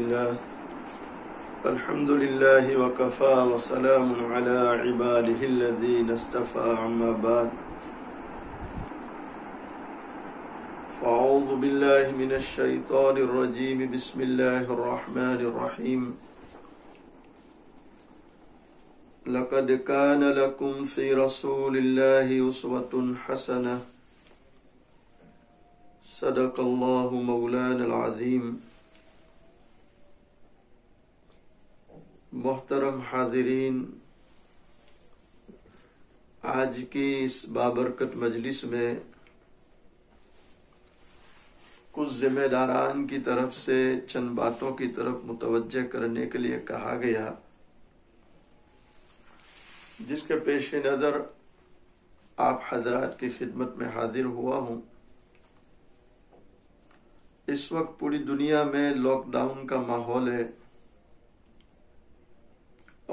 لله الحمد لله وكفى وسلام على عباده الذين اصطفى عما بعد فأعوذ بالله من الشيطان الرجيم بسم الله الرحمن الرحيم لقد كان لكم في رسول الله أسوة حسنة صدق الله مولانا العظيم۔ محترم حاضرین، آج کی اس بابرکت مجلس میں کچھ ذمہ داران کی طرف سے چند باتوں کی طرف متوجہ کرنے کے لیے کہا گیا، جس کے پیش نظر آپ حضرات کی خدمت میں حاضر ہوا ہوں۔ اس وقت پوری دنیا میں لاک ڈاؤن کا ماحول ہے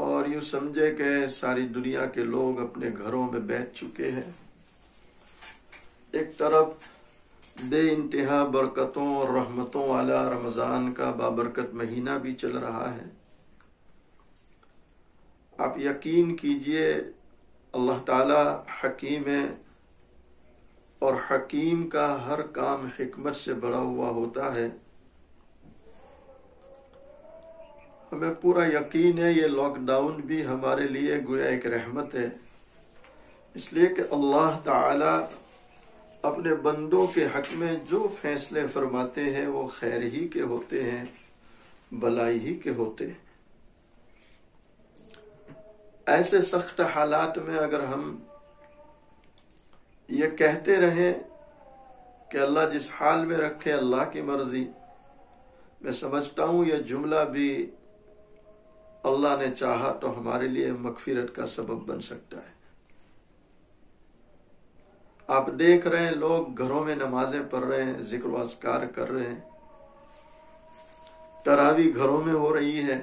اور یوں سمجھے کہ ساری دنیا کے لوگ اپنے گھروں میں بیٹھ چکے ہیں۔ ایک طرف بے انتہا برکتوں اور رحمتوں والا رمضان کا بابرکت مہینہ بھی چل رہا ہے۔ آپ یقین کیجئے اللہ تعالی حکیم ہے اور حکیم کا ہر کام حکمت سے بھرا ہوا ہوتا ہے۔ ہمیں پورا یقین ہے یہ لاک ڈاؤن بھی ہمارے لیے گویا ایک رحمت ہے، اس لیے کہ اللہ تعالی اپنے بندوں کے حق میں جو فیصلے فرماتے ہیں وہ خیر ہی کے ہوتے ہیں، بلائی ہی کے ہوتے ہیں۔ ایسے سخت حالات میں اگر ہم یہ کہتے رہیں کہ اللہ جس حال میں رکھے اللہ کی مرضی، میں سمجھتا ہوں یہ جملہ بھی اللہ نے چاہا تو ہمارے لیے مغفرت کا سبب بن سکتا ہے۔ آپ دیکھ رہے ہیں لوگ گھروں میں نمازیں پڑھ رہے ہیں، ذکر و اذکار کر رہے ہیں، تراویح گھروں میں ہو رہی ہے۔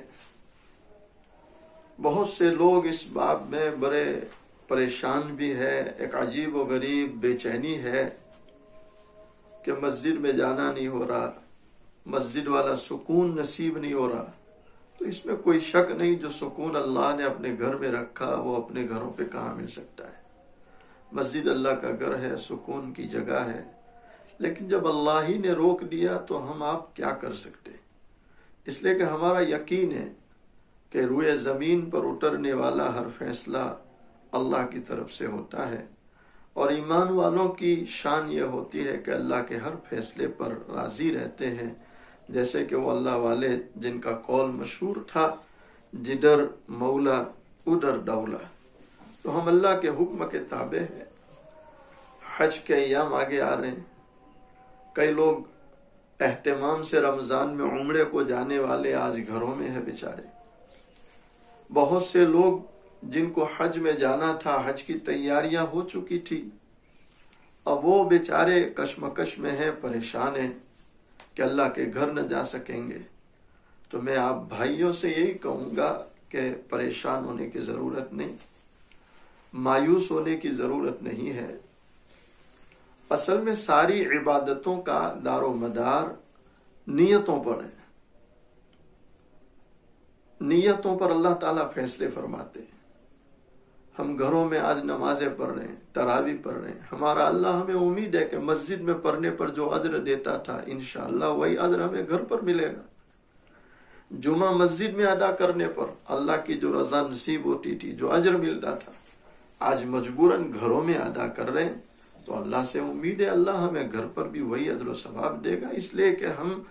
بہت سے لوگ اس باب میں بڑے پریشان بھی ہے، ایک عجیب و غریب بے چینی ہے کہ مسجد میں جانا نہیں ہو رہا، مسجد والا سکون نصیب نہیں ہو رہا۔ تو اس میں کوئی شک نہیں، جو سکون اللہ نے اپنے گھر میں رکھا وہ اپنے گھروں پہ کہاں مل سکتا ہے۔ مسجد اللہ کا گھر ہے، سکون کی جگہ ہے، لیکن جب اللہ ہی نے روک دیا تو ہم آپ کیا کر سکتے؟ اس لیے کہ ہمارا یقین ہے کہ روئے زمین پر اترنے والا ہر فیصلہ اللہ کی طرف سے ہوتا ہے، اور ایمان والوں کی شان یہ ہوتی ہے کہ اللہ کے ہر فیصلے پر راضی رہتے ہیں، جیسے کہ وہ اللہ والے جن کا قول مشہور تھا، جدھر مولا ادھر دولا۔ تو ہم اللہ کے حکم کے تابع ہیں۔ حج کے ایام آگے آ رہے ہیں، کئی لوگ اہتمام سے رمضان میں عمرے کو جانے والے آج گھروں میں ہیں بیچارے۔ بہت سے لوگ جن کو حج میں جانا تھا، حج کی تیاریاں ہو چکی تھی، اب وہ بیچارے کشمکش میں ہیں، پریشان ہیں کہ اللہ کے گھر نہ جا سکیں گے۔ تو میں آپ بھائیوں سے یہی کہوں گا کہ پریشان ہونے کی ضرورت نہیں، مایوس ہونے کی ضرورت نہیں ہے۔ اصل میں ساری عبادتوں کا دار و مدار نیتوں پر ہے۔ نیتوں پر اللہ تعالیٰ فیصلے فرماتے ہیں۔ ہم گھروں میں آج نمازیں پڑھ رہے ہیں، تراویح پڑھ رہے ہیں، ہمارا اللہ ہمیں امید ہے کہ مسجد میں پڑھنے پر جو اجر دیتا تھا انشاءاللہ وہی اجر ہمیں گھر پر ملے گا۔ جمعہ مسجد میں ادا کرنے پر اللہ کی جو رضا نصیب ہوتی تھی، جو اجر ملتا تھا، آج مجبوراً گھروں میں ادا کر رہے ہیں، تو اللہ سے امید ہے اللہ ہمیں گھر پر بھی وہی اجر و ثواب دے گا۔ اس لیے کہ ہم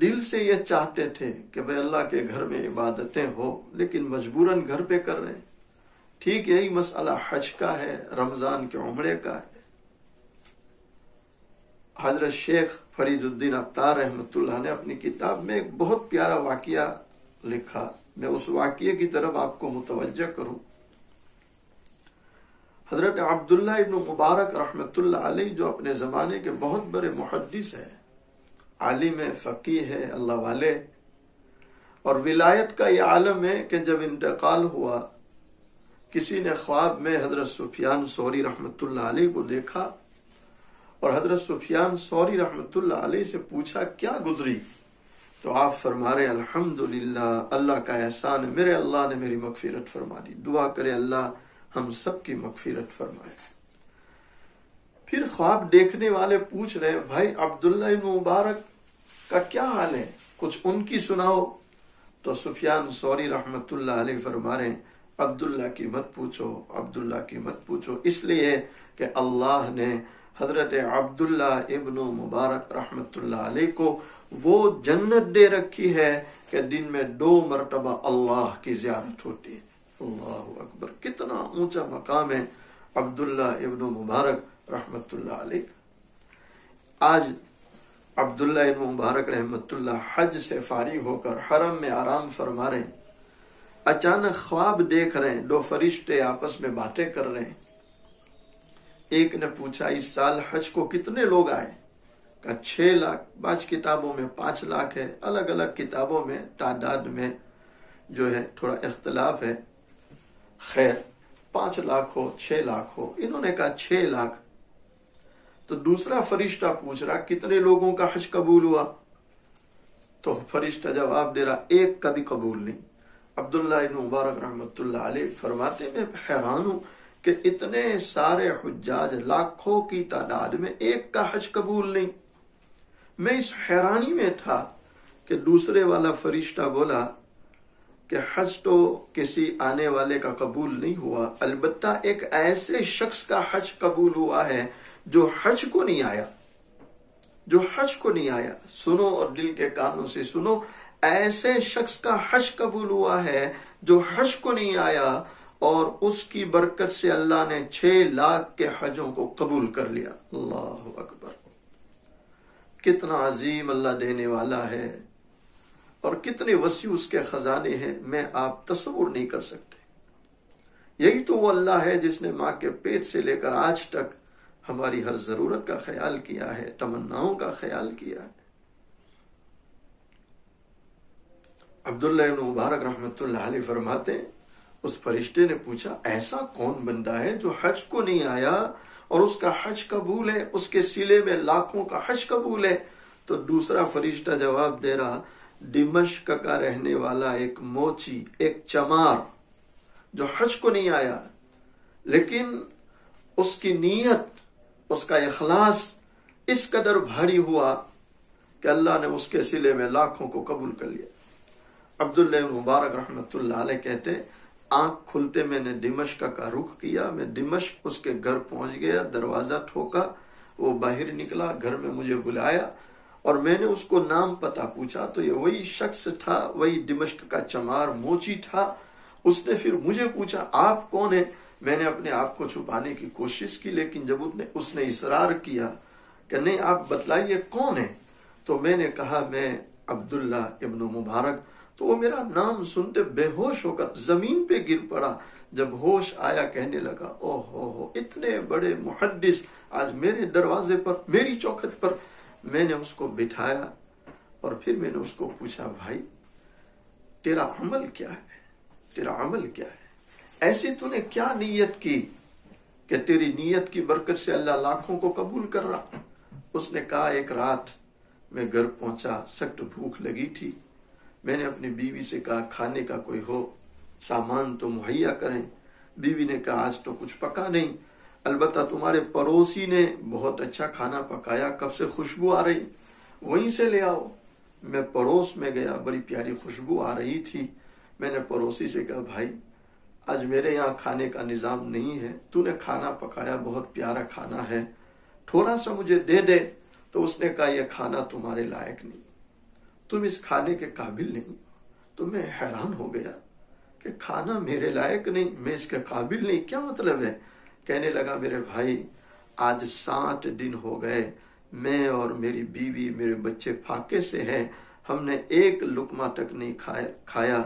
دل سے یہ چاہتے تھے کہ بھئی اللہ کے گھر میں عبادتیں ہو، لیکن مجبوراً گھر پہ کر رہے ہیں۔ ٹھیک یہی مسئلہ حج کا ہے، رمضان کے عمرے کا ہے۔ حضرت شیخ فرید الدین عطار رحمۃ اللہ نے اپنی کتاب میں ایک بہت پیارا واقعہ لکھا، میں اس واقعے کی طرف آپ کو متوجہ کروں۔ حضرت عبداللہ ابن مبارک رحمۃ اللہ علیہ، جو اپنے زمانے کے بہت بڑے محدث ہیں، عالم ہے، فقیہ ہے، اللہ والے، اور ولایت کا یہ عالم ہے کہ جب انتقال ہوا، کسی نے خواب میں حضرت سفیان ثوری رحمۃ اللہ علیہ کو دیکھا اور حضرت سفیان ثوری رحمۃ اللہ علیہ سے پوچھا کیا گزری تو آپ فرما رہے الحمدللہ، اللہ کا احسان ہے، میرے اللہ نے میری مغفرت فرما دی۔ دعا کرے اللہ ہم سب کی مغفرت فرمائے۔ پھر خواب دیکھنے والے پوچھ رہے بھائی عبداللہ بن مبارک کا کیا حال ہے، کچھ ان کی سناؤ۔ تو سفیان ثوری رحمت اللہ علیہ فرما رہے ہیں عبداللہ کی مت پوچھو، عبداللہ کی مت پوچھو، اس لیے کہ اللہ نے حضرت عبداللہ ابن مبارک رحمت اللہ علیہ کو وہ جنت دے رکھی ہے کہ دن میں 2 مرتبہ اللہ کی زیارت ہوتی ہے۔ اللہ اکبر، کتنا اونچا مقام ہے عبداللہ ابن مبارک رحمت اللہ علیہ۔ آج عبداللہ ابن مبارک رحمت اللہ حج سے فارغ ہو کر حرم میں آرام فرما رہے ہیں، اچانک خواب دیکھ رہے ہیں، 2 فرشتے آپس میں باتیں کر رہے ہیں۔ ایک نے پوچھا اس سال حج کو کتنے لوگ آئے؟ کہا 6 لاکھ، بعض کتابوں میں 5 لاکھ ہے، الگ الگ کتابوں میں تعداد میں جو ہے تھوڑا اختلاف ہے، خیر 5 لاکھ ہو 6 لاکھ ہو، انہوں نے کہا 6 لاکھ۔ تو دوسرا فرشتہ پوچھ رہا کتنے لوگوں کا حج قبول ہوا؟ تو فرشتہ جواب دے رہا ایک کا بھی قبول نہیں۔ عبداللہ ابن مبارک رحمت اللہ علیہ فرماتے میں حیران ہوں کہ اتنے سارے حجاج لاکھوں کی تعداد میں ایک کا حج قبول نہیں۔ میں اس حیرانی میں تھا کہ دوسرے والا فرشتہ بولا کہ حج تو کسی آنے والے کا قبول نہیں ہوا، البتہ ایک ایسے شخص کا حج قبول ہوا ہے جو حج کو نہیں آیا، جو حج کو نہیں آیا۔ سنو اور دل کے کانوں سے سنو، ایسے شخص کا حج قبول ہوا ہے جو حج کو نہیں آیا، اور اس کی برکت سے اللہ نے 6 لاکھ کے حجوں کو قبول کر لیا۔ اللہ اکبر، کتنا عظیم اللہ دینے والا ہے اور کتنے وسیع اس کے خزانے ہیں، میں آپ تصور نہیں کر سکتے۔ یہی تو وہ اللہ ہے جس نے ماں کے پیٹ سے لے کر آج تک ہماری ہر ضرورت کا خیال کیا ہے، تمناؤں کا خیال کیا ہے۔ عبداللہ ابن مبارک رحمت اللہ علیہ فرماتے ہیں اس فرشتے نے پوچھا ایسا کون بندہ ہے جو حج کو نہیں آیا اور اس کا حج قبول ہے، اس کے سلے میں لاکھوں کا حج قبول ہے؟ تو دوسرا فرشتہ جواب دے رہا دمشق کا رہنے والا ایک موچی، ایک چمار جو حج کو نہیں آیا، لیکن اس کی نیت، اس کا اخلاص اس قدر بھاری ہوا کہ اللہ نے اس کے سلے میں لاکھوں کو قبول کر لیا۔ عبداللہ بن مبارک رحمت اللہ علیہ کہتے آنکھ کھلتے میں نے دمشق کا رخ کیا، میں دمشق اس کے گھر پہنچ گیا، دروازہ ٹھوکا، وہ باہر نکلا، گھر میں مجھے بلایا اور میں نے اس کو نام پتہ پوچھا تو یہ وہی شخص تھا، وہی دمشق کا چمار موچی تھا۔ اس نے پھر مجھے پوچھا آپ کون ہیں؟ میں نے اپنے آپ کو چھپانے کی کوشش کی، لیکن جب اس نے اصرار کیا کہ نہیں آپ بتلائیے کون ہے، تو میں نے کہا میں عبداللہ ابن مبارک۔ تو وہ میرا نام سنتے بے ہوش ہو کر زمین پہ گر پڑا، جب ہوش آیا کہنے لگا او ہو اتنے بڑے محدث آج میرے دروازے پر، میری چوکھٹ پر۔ میں نے اس کو بٹھایا اور پھر میں نے اس کو پوچھا بھائی تیرا عمل کیا ہے، تیرا عمل کیا ہے، ایسی تو نے کیا نیت کی کہ تیری نیت کی برکت سے اللہ لاکھوں کو قبول کر رہا؟ اس نے کہا ایک رات میں گھر پہنچا، سخت بھوک لگی تھی، میں نے اپنی بیوی سے کہا کھانے کا کوئی ہو سامان تو مہیا کریں۔ بیوی نے کہا آج تو کچھ پکا نہیں، البتہ تمہارے پڑوسی نے بہت اچھا کھانا پکایا، کب سے خوشبو آ رہی، وہیں سے لے آؤ۔ میں پڑوس میں گیا، بڑی پیاری خوشبو آ رہی تھی، میں نے پڑوسی سے کہا بھائی آج میرے یہاں کھانے کا نظام نہیں ہے، تو نے کھانا پکایا، بہت پیارا کھانا ہے، تھوڑا سا مجھے دے دے۔ تو اس نے کہا یہ کھانا تمہارے لائق نہیں، تم اس کھانے کے قابل نہیں۔ تو میں حیران ہو گیا کہ کھانا میرے لائق نہیں، میں اس کے قابل نہیں، کیا مطلب ہے؟ کہنے لگا میرے بھائی آج 7 دن ہو گئے، میں اور میری بیوی میرے بچے پھاقے سے ہیں، ہم نے ایک لقمہ تک نہیں کھایا،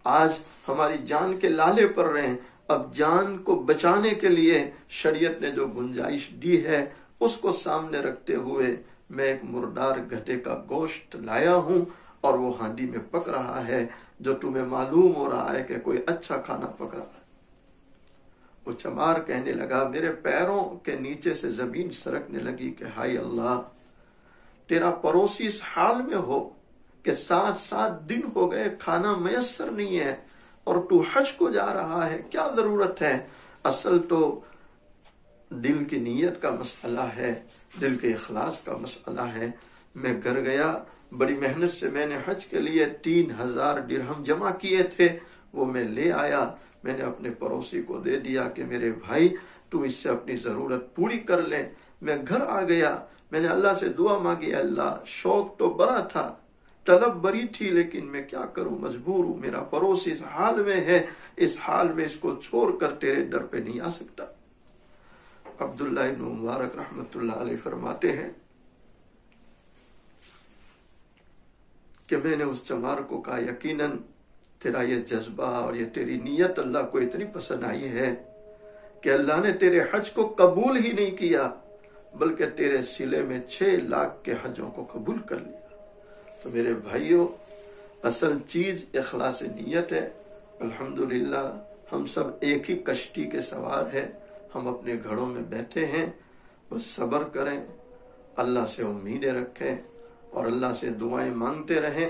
آج ہماری جان کے لالے پڑ رہے ہیں، اب جان کو بچانے کے لیے شریعت نے جو گنجائش دی ہے اس کو سامنے رکھتے ہوئے میں ایک مردار گدھے کا گوشت لایا ہوں اور وہ ہانڈی میں پک رہا ہے، جو تمہیں معلوم ہو رہا ہے کہ کوئی اچھا کھانا پک رہا ہے۔ وہ چمار کہنے لگا میرے پیروں کے نیچے سے زمین سرکنے لگی کہ ہائے اللہ، تیرا پڑوسی اس حال میں ہو، کہ 7 دن ہو گئے کھانا میسر نہیں ہے اور تو حج کو جا رہا ہے، کیا ضرورت ہے؟ اصل تو دل کی نیت کا مسئلہ ہے، دل کے اخلاص کا مسئلہ ہے۔ میں گھر گیا، بڑی محنت سے میں نے حج کے لیے 3000 درہم جمع کیے تھے، وہ میں لے آیا، میں نے اپنے پڑوسی کو دے دیا کہ میرے بھائی تو اس سے اپنی ضرورت پوری کر لے۔ میں گھر آ گیا، میں نے اللہ سے دعا مانگی، اللہ شوق تو بڑا تھا، طلب بڑی تھی، لیکن میں کیا کروں، مجبور ہوں، میرا پڑوسی اس حال میں ہے، اس حال میں اس کو چھوڑ کر تیرے در پہ نہیں آ سکتا۔ عبداللہ ابن مبارک رحمت اللہ علیہ فرماتے ہیں کہ میں نے اس چمار کو کہا یقیناً تیرا یہ جذبہ اور یہ تیری نیت اللہ کو اتنی پسند آئی ہے کہ اللہ نے تیرے حج کو قبول ہی نہیں کیا بلکہ تیرے سلے میں 6 لاکھ کے حجوں کو قبول کر لیا۔ تو میرے بھائیوں، اصل چیز اخلاص نیت ہے۔ الحمدللہ ہم سب ایک ہی کشتی کے سوار ہیں، ہم اپنے گھروں میں بیٹھے ہیں، بس صبر کریں، اللہ سے امیدیں رکھیں اور اللہ سے دعائیں مانگتے رہیں۔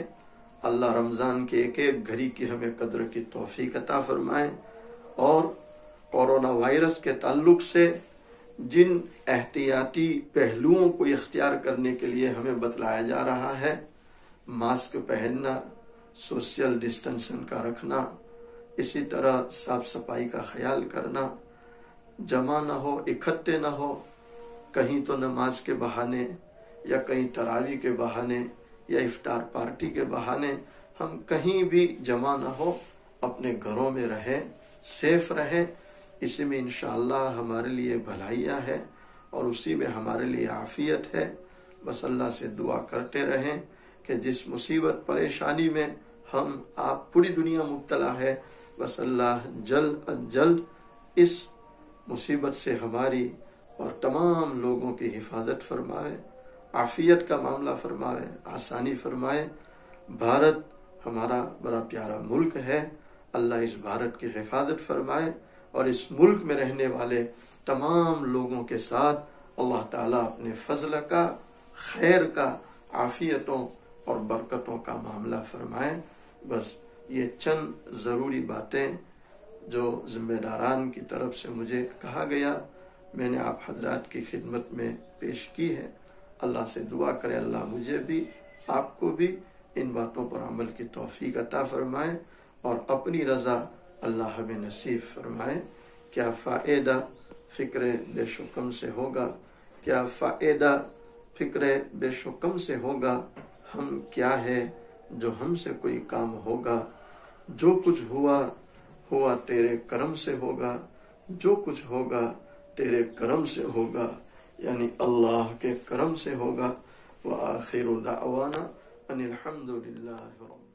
اللہ رمضان کے ایک ایک گھڑی کی ہمیں قدر کی توفیق عطا فرمائیں، اور کورونا وائرس کے تعلق سے جن احتیاطی پہلوؤں کو اختیار کرنے کے لیے ہمیں بتلایا جا رہا ہے، ماسک پہننا، سوشل ڈسٹینسنگ کا رکھنا، اسی طرح صاف صفائی کا خیال کرنا، جمع نہ ہو، اکٹھے نہ ہو، کہیں تو نماز کے بہانے یا کہیں تراویح کے بہانے یا افطار پارٹی کے بہانے ہم کہیں بھی جمع نہ ہو، اپنے گھروں میں رہیں، سیف رہیں۔ اسی میں انشاءاللہ ہمارے لیے بھلائیاں ہے اور اسی میں ہمارے لیے عافیت ہے۔ بس اللہ سے دعا کرتے رہیں کہ جس مصیبت پریشانی میں ہم آپ پوری دنیا مبتلا ہے، بس اللہ جلد از جلد اس مصیبت سے ہماری اور تمام لوگوں کی حفاظت فرمائے، عافیت کا معاملہ فرمائے، آسانی فرمائے۔ بھارت ہمارا بڑا پیارا ملک ہے، اللہ اس بھارت کی حفاظت فرمائے اور اس ملک میں رہنے والے تمام لوگوں کے ساتھ اللہ تعالیٰ اپنے فضل کا، خیر کا، عافیتوں اور برکتوں کا معاملہ فرمائے۔ بس یہ چند ضروری باتیں جو ذمہ داران کی طرف سے مجھے کہا گیا، میں نے آپ حضرات کی خدمت میں پیش کی ہے۔ اللہ سے دعا کرے اللہ مجھے بھی آپ کو بھی ان باتوں پر عمل کی توفیق عطا فرمائے اور اپنی رضا اللہ ہمیں نصیب فرمائے۔ کیا فائدہ فکر بے شکم سے ہوگا، کیا فائدہ فکر بے شکم سے ہوگا، ہم کیا ہے جو ہم سے کوئی کام ہوگا، جو کچھ ہوا ہوا تیرے کرم سے ہوگا، جو کچھ ہوگا تیرے کرم سے ہوگا، یعنی اللہ کے کرم سے ہوگا۔ وآخر دعوانا ان الحمد للہ رب